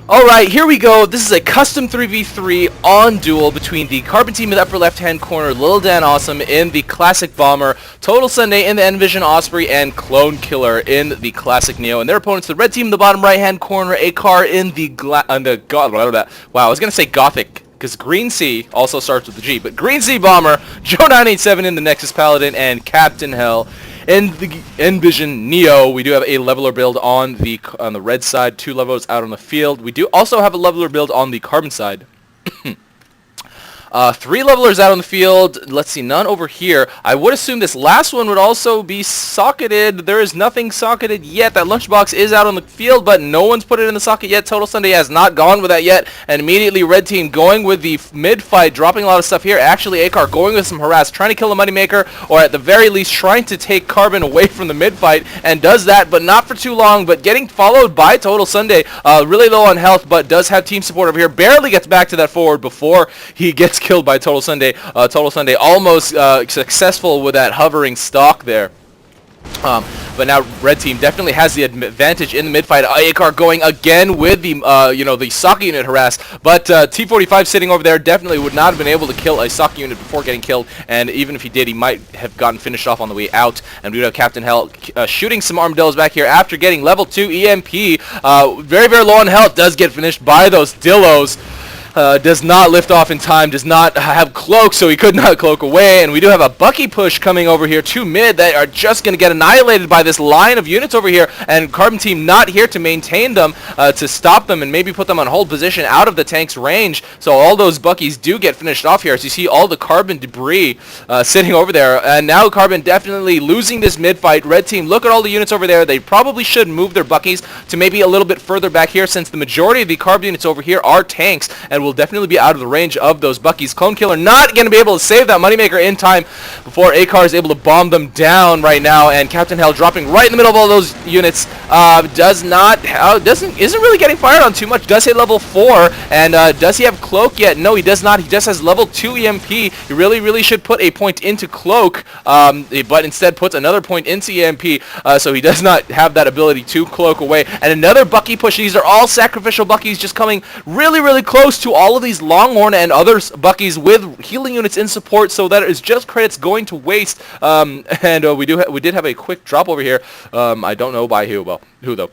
Alright, here we go. This is a custom 3v3 on Duel between the Carbon team in the upper left-hand corner, lildanawesom in the classic Bomber, TotalSundae in the Envision Osprey, and clonekiller in the classic Neo. And their opponents, the red team in the bottom right-hand corner, acarr in the wow, I was going to say Gothic, because Green Sea also starts with a G, but Green Sea Bomber, Joe987 in the Nexus Paladin, and captainhell in the Envision Neo. We do have a leveler build on the red side, 2 levelers out on the field. We do also have a leveler build on the carbon side. 3 levelers out on the field. Let's see, none over here. I would assume this last one would also be socketed. There is nothing socketed yet. That lunchbox is out on the field, but no one's put it in the socket yet. TotalSundae has not gone with that yet. And immediately red team going with the mid fight, dropping a lot of stuff here. Actually, acarr going with some harass, trying to kill the moneymaker, or at the very least trying to take carbon away from the mid fight, and does that, but not for too long. But getting followed by TotalSundae, really low on health, but does have team support over here. Barely gets back to that forward before he gets killed by TotalSundae. TotalSundae almost successful with that hovering stalk there. But now red team definitely has the advantage in the mid fight. acarr going again with the the socket unit harass, but T45 sitting over there definitely would not have been able to kill a socket unit before getting killed, and even if he did, he might have gotten finished off on the way out. And we would have captainhell shooting some armadillos back here after getting level 2 EMP. Very low on health, does get finished by those dillos. Does not lift off in time, does not have cloak, so he could not cloak away. And we do have a Bucky push coming over here to mid that are just going to get annihilated by this line of units over here, and Carbon team not here to maintain them, to stop them and maybe put them on hold position out of the tank's range. So all those Buckies do get finished off here, as you see all the Carbon debris sitting over there. And now Carbon definitely losing this mid fight. Red team, look at all the units over there. They probably should move their Buckies to maybe a little bit further back here, since the majority of the Carbon units over here are tanks and will definitely be out of the range of those Buckies. Clonekiller not going to be able to save that moneymaker in time before acarr is able to bomb them down right now, and captainhell dropping right in the middle of all those units. Isn't really getting fired on too much. Does hit level 4, and does he have cloak yet? No, he does not. He just has level 2 EMP. He really should put a point into cloak, but instead puts another point into EMP, so he does not have that ability to cloak away. And another Bucky push. These are all sacrificial Buckies just coming really close to all of these Longhorn and other Buckies with healing units in support, so that is just credits going to waste. We did have a quick drop over here. I don't know by who though.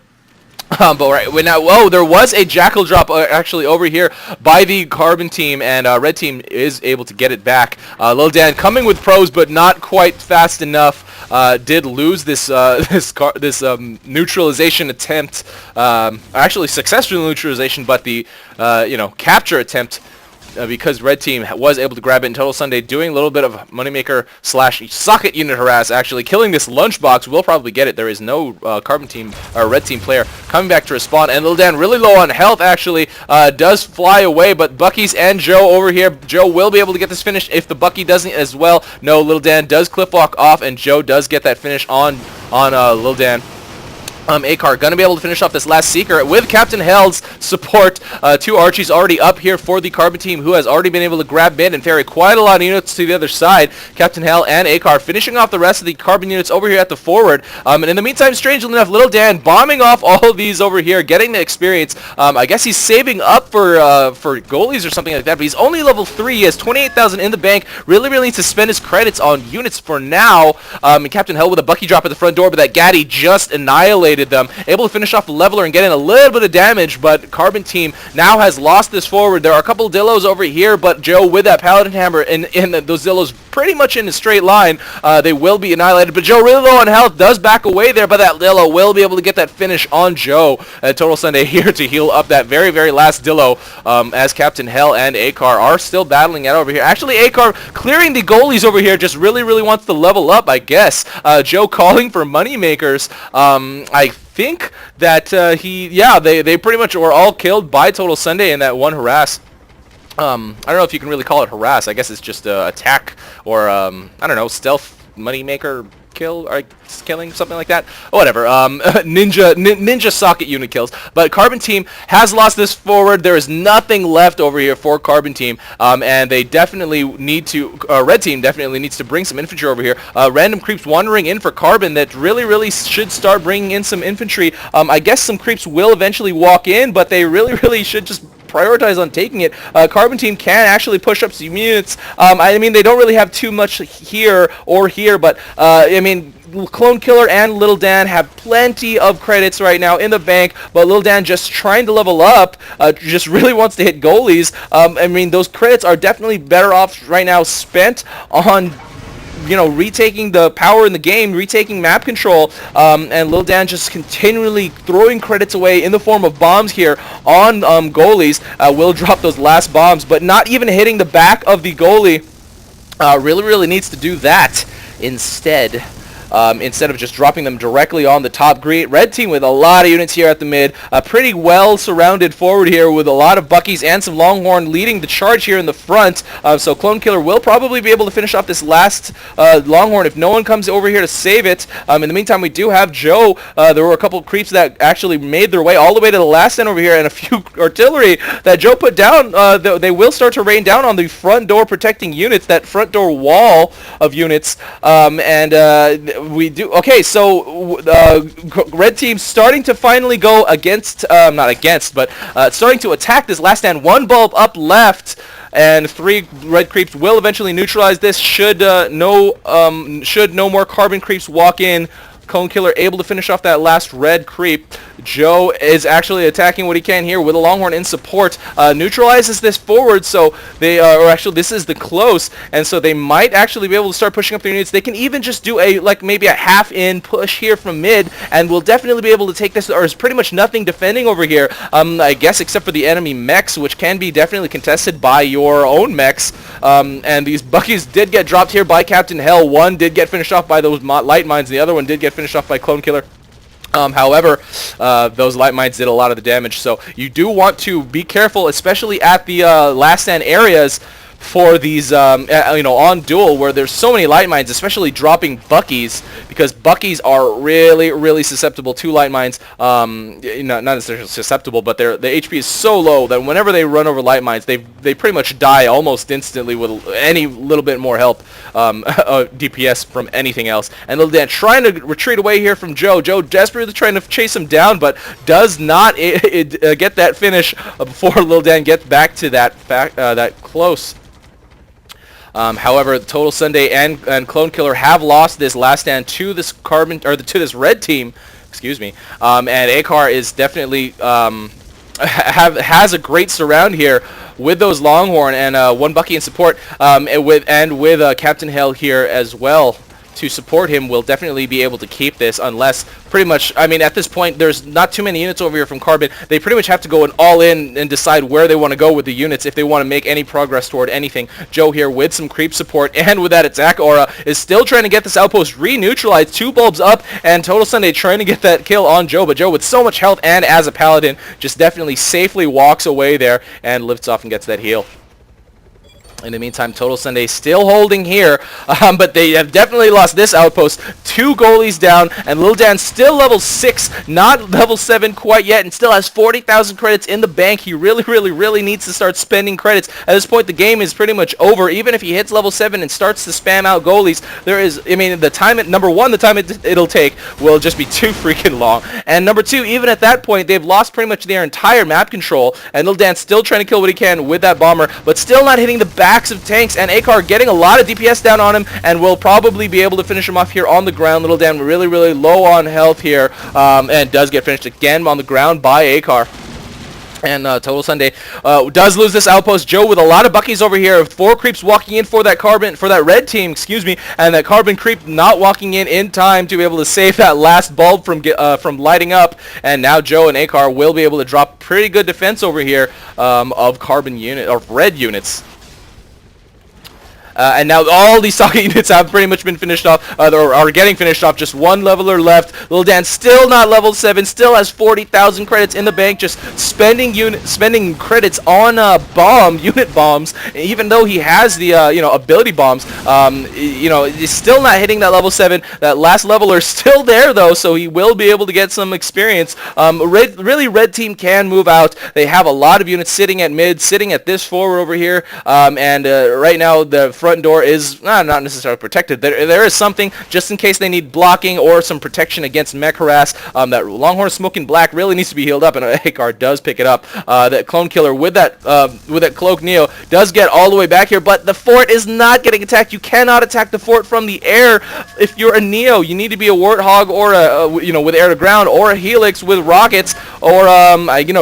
But right now, there was a jackal drop actually over here by the Carbon team, and red team is able to get it back. Lil Dan coming with pros, but not quite fast enough. Did lose this neutralization attempt. Actually, successful neutralization, but the capture attempt. Because red team was able to grab it, and TotalSundae doing a little bit of moneymaker / socket unit harass, actually killing this lunchbox. We'll probably get it. There is no Carbon team or red team player coming back to respawn, and Lil Dan really low on health actually, does fly away, but Buckies and Joe over here. Joe will be able to get this finish if the Bucky doesn't as well. No, Lil Dan does cliff walk off, and Joe does get that finish on Lil Dan. acarr gonna be able to finish off this last Seeker with captainhell's support. 2 Archies already up here for the Carbon team, who has already been able to grab mid and ferry quite a lot of units to the other side. captainhell and acarr finishing off the rest of the Carbon units over here at the forward. And in the meantime, strangely enough, Lil Dan bombing off all of these over here, getting the experience. I guess he's saving up for goalies or something like that, but he's only level 3. He has 28,000 in the bank. Really needs to spend his credits on units for now. And captainhell with a Bucky drop at the front door, but that Gaddy just annihilated them, able to finish off the leveler and get in a little bit of damage, but Carbon team now has lost this forward. There are a couple of Dillos over here, but Joe with that Paladin hammer and those Dillos pretty much in a straight line, they will be annihilated, but Joe really low on health, does back away there, but that Dillo will be able to get that finish on Joe. TotalSundae here to heal up that very last Dillo, as captainhell and acarr are still battling out over here. Actually, acarr clearing the goalies over here, just really wants to level up, I guess. Joe calling for moneymakers. I think that they pretty much were all killed by TotalSundae in that one harass. I don't know if you can really call it harass. I guess it's just attack or I don't know, stealth moneymaker kill or killing, something like that. Oh, whatever. Ninja socket unit kills. But Carbon Team has lost this forward. There is nothing left over here for Carbon Team, and they definitely need to. Red Team definitely needs to bring some infantry over here. Random creeps wandering in for Carbon that really should start bringing in some infantry. I guess some creeps will eventually walk in, but they really should just prioritize on taking it. Carbon Team can actually push up some units. I mean, they don't really have too much here or here, but I mean, clonekiller and Little Dan have plenty of credits right now in the bank, but Little Dan just trying to level up, just really wants to hit goalies. I mean, those credits are definitely better off right now spent on, you know, retaking the power in the game, retaking map control, and Lil Dan just continually throwing credits away in the form of bombs here on goalies. Will drop those last bombs, but not even hitting the back of the goalie. Really needs to do that instead. Instead of just dropping them directly on the top. Red Team with a lot of units here at the mid. Pretty well surrounded forward here with a lot of Buckies and some Longhorn leading the charge here in the front. So Clonekiller will probably be able to finish off this last Longhorn if no one comes over here to save it. In the meantime, we do have Joe. There were a couple of creeps that actually made their way all the way to the last end over here, and a few artillery that Joe put down. They will start to rain down on the front door protecting units, that front door wall of units. We do okay. So Red Team starting to finally go against, not against, but starting to attack this last stand. One bulb up left, and 3 red creeps will eventually neutralize this. Should no more carbon creeps walk in. Clonekiller able to finish off that last red creep. Joe is actually attacking what he can here with a Longhorn in support. Neutralizes this forward, so they or actually this is the close, and so they might actually be able to start pushing up their units. They can even just do a maybe a half-in push here from mid, and will definitely be able to take this. Or is pretty much nothing defending over here, I guess, except for the enemy mechs, which can be definitely contested by your own mechs. And these Buckies did get dropped here by captainhell. One did get finished off by those light mines, and the other one did get finished off by Clonekiller. However, those light mines did a lot of the damage, so you do want to be careful, especially at the last stand areas for these, you know, on Duel, where there's so many light mines, especially dropping Buckies, because Buckies are really susceptible to light mines. Not necessarily susceptible, but the HP is so low that whenever they run over light mines, they pretty much die almost instantly with any little bit more help, DPS from anything else. And Little Dan trying to retreat away here from Joe. Joe desperately trying to chase him down, but does not get that finish before Little Dan gets back to that close. However, TotalSundae and clonekiller have lost this last stand to this to this red team, excuse me. And acarr is definitely has a great surround here with those Longhorn and 1 Bucky in support, and with captainhell here as well to support him. Will definitely be able to keep this, unless pretty much, I mean, at this point there's not too many units over here from Carbon. They pretty much have to go all in and decide where they want to go with the units if they want to make any progress toward anything. Joe here with some creep support and with that attack aura is still trying to get this outpost re-neutralized. 2 bulbs up, and TotalSundae trying to get that kill on Joe, but Joe with so much health and as a paladin just definitely safely walks away there and lifts off and gets that heal. In the meantime, TotalSundae still holding here, but they have definitely lost this outpost. 2 goalies down, and Lil Dan still level 6, not level 7 quite yet, and still has 40,000 credits in the bank. He really needs to start spending credits. At this point, the game is pretty much over. Even if he hits level 7 and starts to spam out goalies, there is, I mean, the time, number 1, the time it'll take will just be too freaking long. And number 2, even at that point, they've lost pretty much their entire map control, and Lil Dan's still trying to kill what he can with that bomber, but still not hitting the backs of tanks, and acarr getting a lot of DPS down on him, and will probably be able to finish him off here on the ground. Little Dan really low on health here, and does get finished again on the ground by acarr. And TotalSundae does lose this outpost. Joe with a lot of Buckies over here. 4 creeps walking in for that red team, excuse me, and that carbon creep not walking in time to be able to save that last bulb from lighting up. And now Joe and acarr will be able to drop pretty good defense over here of carbon unit or red units. and now all these socket units have pretty much been finished off, or are getting finished off. Just one leveler left. Lil Dan still not level 7, still has 40,000 credits in the bank, just spending credits on unit bombs, even though he has the ability bombs. He's still not hitting that level 7. That last leveler is still there though, so he will be able to get some experience. Red team can move out. They have a lot of units sitting at mid, sitting at this forward over here, and right now the front door is not necessarily protected. There is something just in case they need blocking or some protection against mech harass. That Longhorn Smoking Black really needs to be healed up, and acarr does pick it up. That Clone Killer with that Cloak Neo does get all the way back here, but the fort is not getting attacked. You cannot attack the fort from the air if you're a Neo. You need to be a Warthog or with air to ground, or a Helix with rockets, or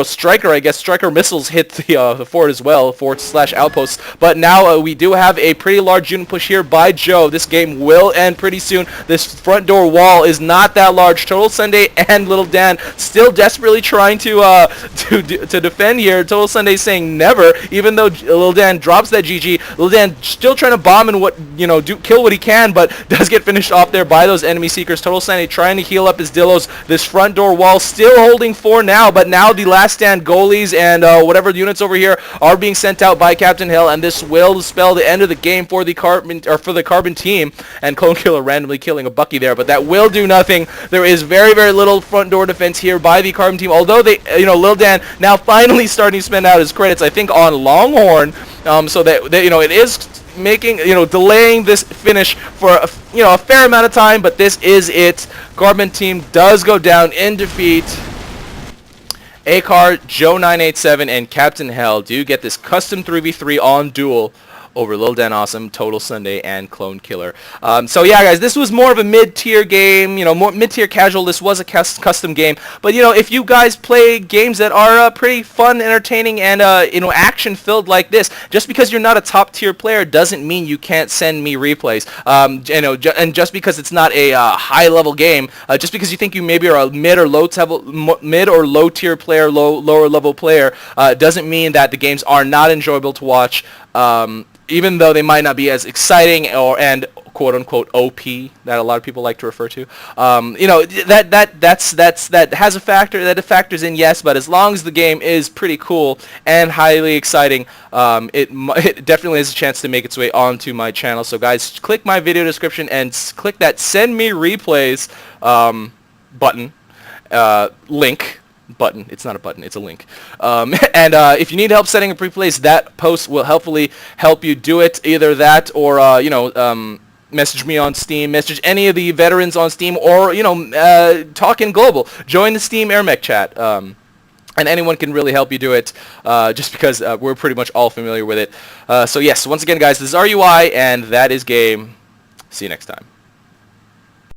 Striker. I guess Striker missiles hit the fort as well, fort/outposts. But now we do have a pretty large unit push here by Joe. This game will end pretty soon. This front door wall is not that large. TotalSundae and Lil Dan still desperately trying to defend here. TotalSundae saying never, even though Lil Dan drops that GG. Lil Dan still trying to bomb and kill what he can, but does get finished off there by those enemy seekers. TotalSundae trying to heal up his Dillos. This front door wall still holding 4 now, but now the last stand goalies and whatever units over here are being sent out by captainhell, and this will spell the end of the game for the Carbon team. And Clone Killer randomly killing a Bucky there, but that will do nothing. There is very, very little front door defense here by the Carbon team, although they, Lil Dan now finally starting to spend out his credits, I think, on Longhorn, so that it is making, delaying this finish for a fair amount of time, but this is it. Carbon team does go down in defeat. acarr, Joe987, and captainhell do get this custom 3v3 on Duel over lildanawesom, TotalSundae, and Clone Killer. So yeah, guys, this was more of a mid-tier game, more mid-tier casual. This was a custom game, but if you guys play games that are pretty fun, entertaining, and action-filled like this, just because you're not a top-tier player doesn't mean you can't send me replays. And just because it's not a high-level game, just because you think you maybe are a mid or low-tier player, lower-level player, doesn't mean that the games are not enjoyable to watch. Even though they might not be as exciting and quote unquote OP that a lot of people like to refer to, that has a factor, that it factors in, yes, but as long as the game is pretty cool and highly exciting, it definitely has a chance to make its way onto my channel. So guys, click my video description and click that send me replays button, link. Button. It's not a button, it's a link. And if you need help setting up replays, that post will helpfully help you do it. Either that or message me on Steam, message any of the veterans on Steam, or talk in global. Join the Steam AirMech chat. And anyone can really help you do it, just because we're pretty much all familiar with it. So yes, once again, guys, this is RUI, and that is game. See you next time.